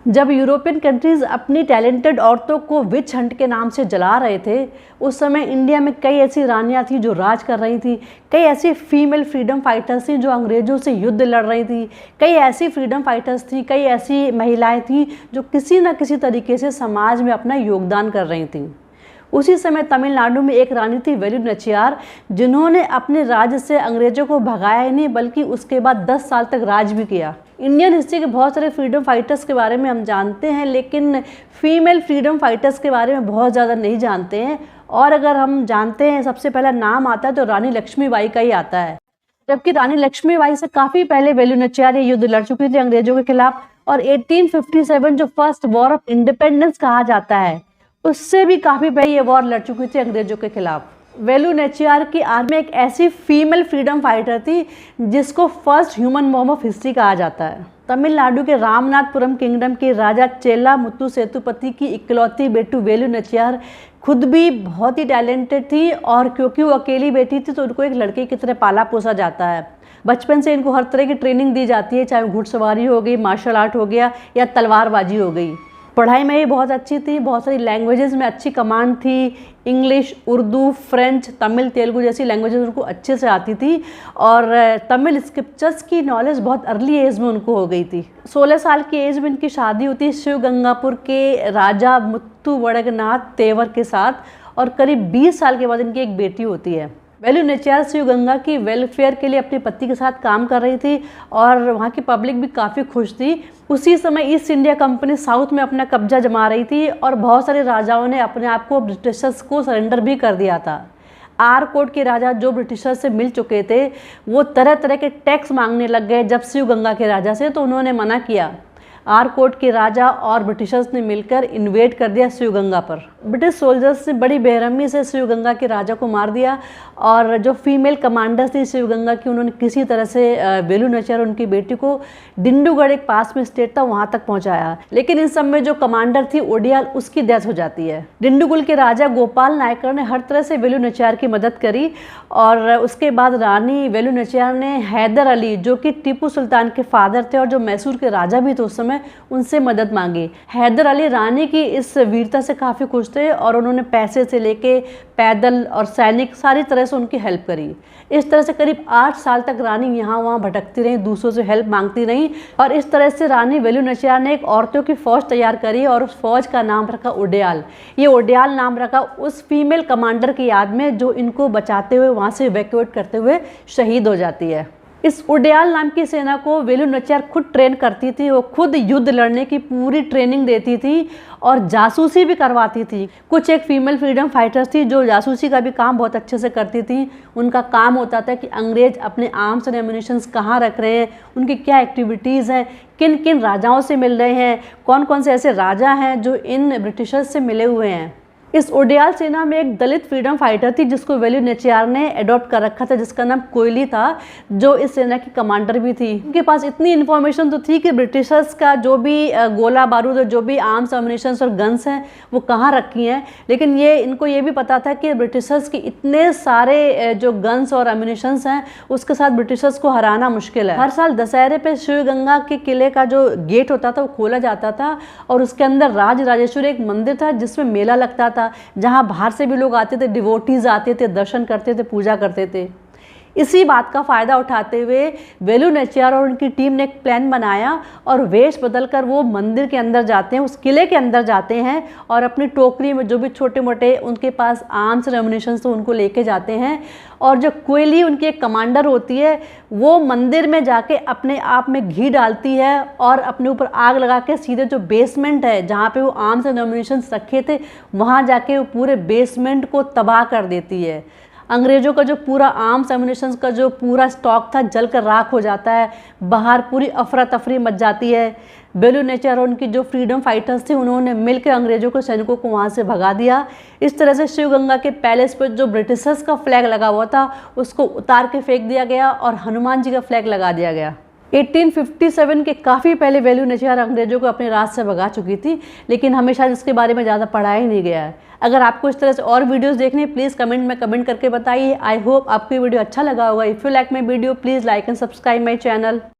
जब European countries अपनी talented औरतों को विच हंट के नाम से जला रहे थे, उस समय इंडिया में कई ऐसी रानियां थी जो राज कर रही थी, कई ऐसी फीमेल फ्रीडम फाइटर्स थी जो अंग्रेज़ों से युद्ध लड़ रही थी, कई ऐसी फ्रीडम फाइटर्स थी, कई ऐसी महिलाएं थी जो किसी न किसी तरीके से समाज में अपना योगदान कर रही थी। उसी समय तमिलनाडु में एक रानी थी वेलु नचियार, जिन्होंने अपने राज्य से अंग्रेज़ों को भगाया ही नहीं बल्कि उसके बाद 10 साल तक राज भी किया। इंडियन हिस्ट्री के बहुत सारे फ्रीडम फाइटर्स के बारे में हम जानते हैं, लेकिन फीमेल फ्रीडम फाइटर्स के बारे में बहुत ज़्यादा नहीं जानते हैं। और अगर हम जानते हैं, सबसे पहला नाम आता है तो रानी लक्ष्मीबाई का ही आता है। जबकि रानी लक्ष्मीबाई से काफ़ी पहले वेलु नचियार युद्ध लड़ चुकी थी अंग्रेज़ों के खिलाफ, और 1857 जो फर्स्ट वॉर ऑफ इंडिपेंडेंस कहा जाता है, उससे भी काफ़ी पहले ये वॉर लड़ चुकी थी अंग्रेज़ों के खिलाफ। वेलु नचियार की आर्मी एक ऐसी फीमेल फ्रीडम फाइटर थी जिसको first human bomb of history कहा जाता है। तमिलनाडु के रामनाथपुरम किंगडम के राजा चेला मुत्तु सेतुपति की इकलौती बेटी वेलु नचियार खुद भी बहुत ही टैलेंटेड थी, और क्योंकि वो अकेली बेटी थी तो उनको एक लड़के की तरह पाला पोसा जाता है। बचपन से इनको हर तरह की ट्रेनिंग दी जाती है, चाहे घुड़सवारी हो गई, मार्शल आर्ट हो गया या तलवारबाजी हो गई। पढ़ाई में ही बहुत अच्छी थी, बहुत सारी लैंग्वेजेस में अच्छी कमांड थी। इंग्लिश, उर्दू, फ्रेंच, तमिल, तेलुगु जैसी लैंग्वेजेस उनको अच्छे से आती थी, और तमिल स्क्रिप्चर्स की नॉलेज बहुत अर्ली एज में उनको हो गई थी। 16 साल की एज में इनकी शादी होती है शिवगंगापुर के राजा मुत्तु वड़गनाथ तेवर के साथ, और करीब 20 साल के बाद इनकी एक बेटी होती है। वेलु नचियार शिवगंगा की वेलफेयर के लिए अपने पति के साथ काम कर रही थी, और वहाँ की पब्लिक भी काफ़ी खुश थी। उसी समय ईस्ट इंडिया कंपनी साउथ में अपना कब्जा जमा रही थी, और बहुत सारे राजाओं ने अपने आप को ब्रिटिशर्स को सरेंडर भी कर दिया था। आरकोट के राजा जो ब्रिटिशर्स से मिल चुके थे, वो तरह तरह के टैक्स मांगने लग गए जब शिवगंगा के राजा से, तो उन्होंने मना किया। आरकोट के राजा और ब्रिटिशर्स ने मिलकर इन्वेड कर दिया शिवगंगा पर। ब्रिटिश सोल्जर्स ने बड़ी बेरहमी से शिवगंगा के राजा को मार दिया, और जो फीमेल कमांडर थी शिवगंगा की, उन्होंने किसी तरह से वेलु नचियार उनकी बेटी को डिंडुगढ़ एक पास में स्टेट था वहाँ तक पहुँचाया। लेकिन इस सब में जो कमांडर थी ओडियाल, उसकी डेथ हो जाती है। डिंडुगुल के राजा गोपाल नायकर ने हर तरह से वेलु नचियार की मदद करी, और उसके बाद रानी वेलु नचियार ने हैदर अली, जो कि टीपू सुल्तान के फादर थे और जो मैसूर के राजा भी थे उस समय, उनसे मदद मांगी। हैदर अली रानी की इस वीरता से काफ़ी खुश थे, और उन्होंने पैसे से लेके पैदल और सैनिक सारी तरह से उनकी हेल्प करी। इस तरह से करीब 8 साल तक रानी यहाँ वहाँ भटकती रही, दूसरों से हेल्प मांगती रही, और इस तरह से रानी वेलु नचियार ने एक औरतों की फ़ौज तैयार करी, और उस फौज का नाम रखा उडियाल। ये उडियाल नाम रखा उस फीमेल कमांडर की याद में जो इनको बचाते हुए, वहाँ से इवैक्यूएट करते हुए शहीद हो जाती है। इस उडियाल नाम की सेना को वेलु नचियार खुद ट्रेन करती थी। वो खुद युद्ध लड़ने की पूरी ट्रेनिंग देती थी और जासूसी भी करवाती थी। कुछ एक फीमेल फ्रीडम फाइटर्स थी जो जासूसी का भी काम बहुत अच्छे से करती थी। उनका काम होता था कि अंग्रेज अपने आर्म्स एंड एम्युनिशंस कहाँ रख रहे हैं, उनकी क्या एक्टिविटीज़ हैं, किन किन राजाओं से मिल रहे हैं, कौन कौन से ऐसे राजा हैं जो इन ब्रिटिशर्स से मिले हुए हैं। इस उडियाल सेना में एक दलित फ्रीडम फाइटर थी जिसको वेलु नचियार ने अडॉप्ट कर रखा था, जिसका नाम कोयली था, जो इस सेना की कमांडर भी थी। उनके पास इतनी इन्फॉर्मेशन तो थी कि ब्रिटिशर्स का जो भी गोला बारूद और जो भी आर्म्स एम्युनिशंस और गन्स हैं वो कहाँ रखी हैं, लेकिन इनको ये भी पता था कि ब्रिटिशर्स की इतने सारे जो गन्स और एम्युनिशंस हैं उसके साथ ब्रिटिशर्स को हराना मुश्किल है। हर साल दशहरे पे शिवगंगा के किले का जो गेट होता था वो खोला जाता था, और उसके अंदर राज राजेश्वरी एक मंदिर था जिसमें मेला लगता था, जहां बाहर से भी लोग आते थे, डिवोटीज आते थे, दर्शन करते थे, पूजा करते थे। इसी बात का फ़ायदा उठाते हुए वेलु नचियार और उनकी टीम ने एक प्लान बनाया, और वेश बदलकर वो मंदिर के अंदर जाते हैं, उस किले के अंदर जाते हैं, और अपनी टोकरी में जो भी छोटे मोटे उनके पास आर्म्स और एम्युनिशंस तो उनको लेके जाते हैं। और जो कोयली उनकी एक कमांडर होती है, वो मंदिर में जाके अपने आप में घी डालती है और अपने ऊपर आग लगा के सीधे जो बेसमेंट है जहाँ पे वो आर्म्स एंड एम्युनिशंस रखे थे, वहाँ जाके वो पूरे बेसमेंट को तबाह कर देती है। अंग्रेज़ों का जो पूरा आर्म्स एम्युनिशंस का जो पूरा स्टॉक था जलकर राख हो जाता है। बाहर पूरी अफरा तफरी मच जाती है। वेलु नचियार और उनकी जो फ्रीडम फाइटर्स थे उन्होंने मिलकर अंग्रेज़ों के सैनिकों को वहाँ से भगा दिया। इस तरह से शिवगंगा के पैलेस पर जो ब्रिटिशर्स का फ्लैग लगा हुआ था उसको उतार के फेंक दिया गया और हनुमान जी का फ्लैग लगा दिया गया। 1857 के काफ़ी पहले वेलु नचियार अंग्रेज़ों को अपने राज से भगा चुकी थी, लेकिन हमें शायद इसके बारे में ज़्यादा पढ़ाया ही नहीं गया है। अगर आपको इस तरह से और वीडियोस देखने, प्लीज़ कमेंट में कमेंट करके बताइए। आई होप आपको ये वीडियो अच्छा लगा होगा। If you like my video please like and subscribe my channel.